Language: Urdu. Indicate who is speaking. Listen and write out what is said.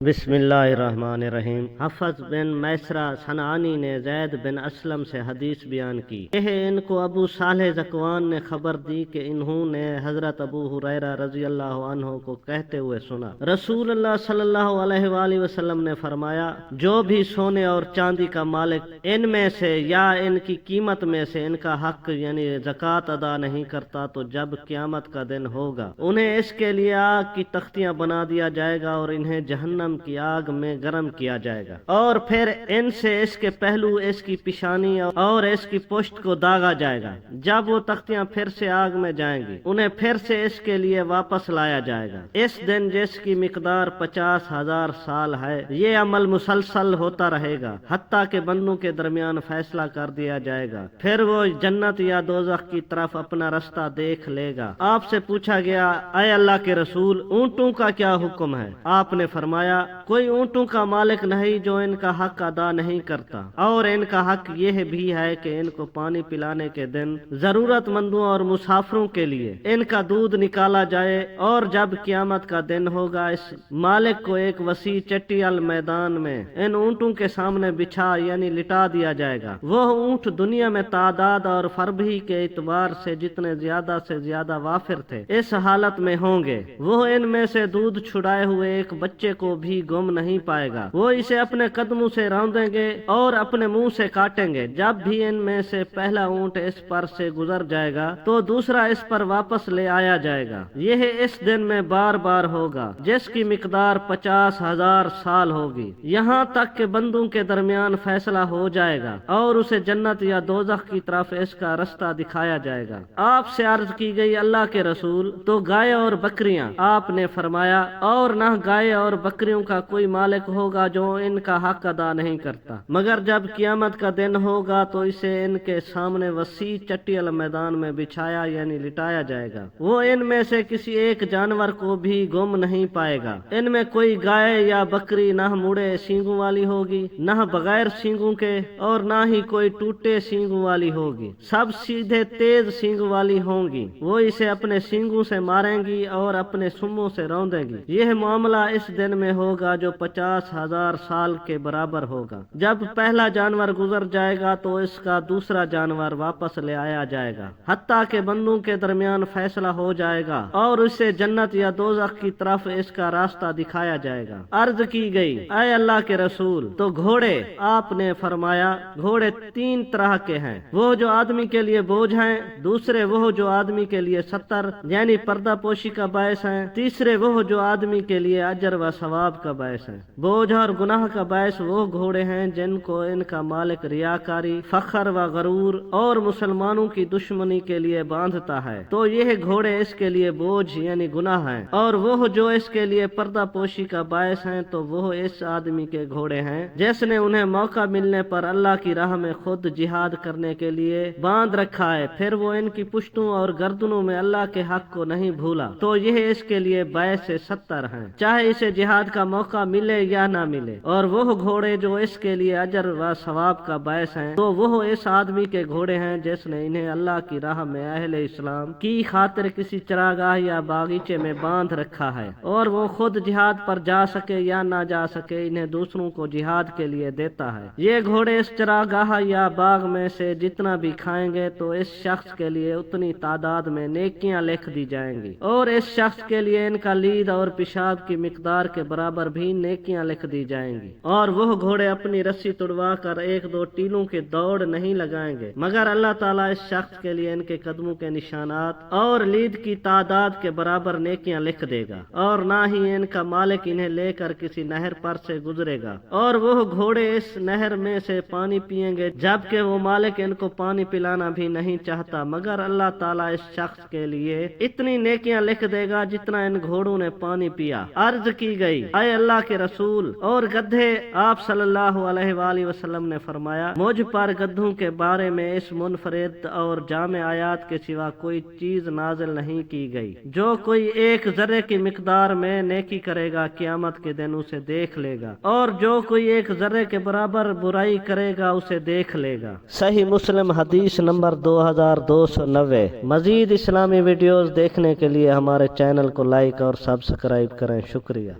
Speaker 1: بسم اللہ الرحمن الرحیم۔ حفظ بن میسرہ صنعانی نے زید بن اسلم سے حدیث بیان کی کہ ان کو ابو صالح ذکوان نے خبر دی کہ انہوں نے حضرت ابو ہریرہ رضی اللہ عنہ کو کہتے ہوئے سنا، رسول اللہ صلی اللہ علیہ وآلہ وسلم نے فرمایا، جو بھی سونے اور چاندی کا مالک ان میں سے یا ان کی قیمت میں سے ان کا حق یعنی زکوٰۃ ادا نہیں کرتا تو جب قیامت کا دن ہوگا انہیں اس کے لیے آگ کی تختیاں بنا دیا جائے گا اور انہیں جہنم کی آگ میں گرم کیا جائے گا، اور پھر ان سے اس کے پہلو، اس کی پیشانی اور اس کی پشت کو داغا جائے گا۔ جب وہ تختیاں پھر سے آگ میں جائیں گی انہیں پھر سے اس کے لیے واپس لایا جائے گا۔ اس دن جس کی مقدار 50,000 سال ہے یہ عمل مسلسل ہوتا رہے گا حتیٰ کہ بندوں کے درمیان فیصلہ کر دیا جائے گا، پھر وہ جنت یا دوزخ کی طرف اپنا رستہ دیکھ لے گا۔ آپ سے پوچھا گیا، اے اللہ کے رسول، اونٹوں کا کیا حکم ہے؟ آپ نے فرمایا، کوئی اونٹوں کا مالک نہیں جو ان کا حق ادا نہیں کرتا، اور ان کا حق یہ بھی ہے کہ ان کو پانی پلانے کے دن ضرورت مندوں اور مسافروں کے لیے ان کا دودھ نکالا جائے، اور جب قیامت کا دن ہوگا اس مالک کو ایک وسیع چٹیل میدان میں ان اونٹوں کے سامنے بچھا یعنی لٹا دیا جائے گا۔ وہ اونٹ دنیا میں تعداد اور فربھی کے اعتبار سے جتنے زیادہ سے زیادہ وافر تھے اس حالت میں ہوں گے، وہ ان میں سے دودھ چھڑائے ہوئے ایک بچے کو بھی گم نہیں پائے گا۔ وہ اسے اپنے قدموں سے روندیں گے اور اپنے منہ سے کاٹیں گے۔ جب بھی ان میں سے پہلا اونٹ اس پر سے گزر جائے گا تو دوسرا اس پر واپس لے آیا جائے گا۔ یہ اس دن میں بار بار ہوگا جس کی مقدار 50,000 سال ہوگی، یہاں تک کہ بندوں کے درمیان فیصلہ ہو جائے گا اور اسے جنت یا دوزخ کی طرف اس کا رستہ دکھایا جائے گا۔ آپ سے عرض کی گئی، اللہ کے رسول، تو گائے اور بکریاں؟ آپ نے فرمایا، اور نہ گائے اور بکریوں کا کوئی مالک ہوگا جو ان کا حق ادا نہیں کرتا، مگر جب قیامت کا دن ہوگا تو اسے ان کے سامنے وسیع چٹیل میدان میں بچھایا یعنی لٹایا جائے گا۔ وہ ان میں سے کسی ایک جانور کو بھی گم نہیں پائے گا۔ ان میں کوئی گائے یا بکری نہ مڑے سینگوں والی ہوگی، نہ بغیر سینگوں کے، اور نہ ہی کوئی ٹوٹے سینگوں والی ہوگی، سب سیدھے تیز سینگوں والی ہوں گی۔ وہ اسے اپنے سینگوں سے ماریں گی اور اپنے سموں سے روندیں گی۔ یہ معاملہ اس دن میں ہوگا جو 50,000 سال کے برابر ہوگا۔ جب پہلا جانور گزر جائے گا تو اس کا دوسرا جانور واپس لے آیا جائے گا حتیٰ کہ بندوں کے درمیان فیصلہ ہو جائے گا اور اسے جنت یا دوزخ کی طرف اس کا راستہ دکھایا جائے گا۔ عرض کی گئی، اے اللہ کے رسول، تو گھوڑے؟ آپ نے فرمایا، گھوڑے 3 طرح کے ہیں، وہ جو آدمی کے لیے بوجھ ہیں، دوسرے وہ جو آدمی کے لیے ستر یعنی پردہ پوشی کا باعث ہیں، تیسرے وہ جو آدمی کے لیے اجر و ثواب کا باعث ہیں۔ بوجھ اور گناہ کا باعث وہ گھوڑے ہیں جن کو ان کا مالک ریاکاری، فخر و غرور اور مسلمانوں کی دشمنی کے لیے باندھتا ہے، تو یہ گھوڑے اس کے لیے بوجھ یعنی گناہ ہیں، اور وہ جو اس کے لیے پردہ پوشی کا باعث ہیں تو وہ اس آدمی کے گھوڑے ہیں جس نے انہیں موقع ملنے پر اللہ کی راہ میں خود جہاد کرنے کے لیے باندھ رکھا ہے، پھر وہ ان کی پشتوں اور گردنوں میں اللہ کے حق کو نہیں بھولا، تو یہ اس کے لیے باعث 70 ہیں، چاہے اسے جہاد کا موقع ملے یا نہ ملے۔ اور وہ گھوڑے جو اس کے لیے اجر و ثواب کا باعث ہیں تو وہ اس آدمی کے گھوڑے ہیں جس نے انہیں اللہ کی راہ میں اہل اسلام کی خاطر کسی چراگاہ یا باغیچے میں باندھ رکھا ہے، اور وہ خود جہاد پر جا سکے یا نہ جا سکے انہیں دوسروں کو جہاد کے لیے دیتا ہے۔ یہ گھوڑے اس چراگاہ یا باغ میں سے جتنا بھی کھائیں گے تو اس شخص کے لیے اتنی تعداد میں نیکیاں لکھ دی جائیں گی، اور اس شخص کے لیے ان کا لید اور پیشاب کی مقدار کے برابر بھی نیکیاں لکھ دی جائیں گی۔ اور وہ گھوڑے اپنی رسی توڑوا کر 1-2 ٹیلوں کی دوڑ نہیں لگائیں گے، مگر اللہ تعالیٰ اس شخص کے لیے ان کے قدموں کے نشانات اور لید کی تعداد کے برابر نیکیاں لکھ دے گا، اور نہ ہی ان کا مالک انہیں لے کر کسی نہر پر سے گزرے گا، اور وہ گھوڑے اس نہر میں سے پانی پئیں گے جبکہ وہ مالک ان کو پانی پلانا بھی نہیں چاہتا، مگر اللہ تعالیٰ اس شخص کے لیے اتنی نیکیاں لکھ دے گا جتنا ان گھوڑوں نے پانی پیا۔ عرض کی گئی، اے اللہ کے رسول، اور گدھے؟ آپ صلی اللہ علیہ وآلہ وسلم نے فرمایا، مجھ پر گدھوں کے بارے میں اس منفرد اور جامع آیات کے سوا کوئی چیز نازل نہیں کی گئی۔ جو کوئی 1 ذرے کی مقدار میں نیکی کرے گا قیامت کے دن اسے دیکھ لے گا، اور جو کوئی 1 ذرے کے برابر برائی کرے گا اسے دیکھ لے گا۔ صحیح مسلم حدیث نمبر 2290۔ مزید اسلامی ویڈیوز دیکھنے کے لیے ہمارے چینل کو لائک اور سبسکرائب کریں۔ شکریہ۔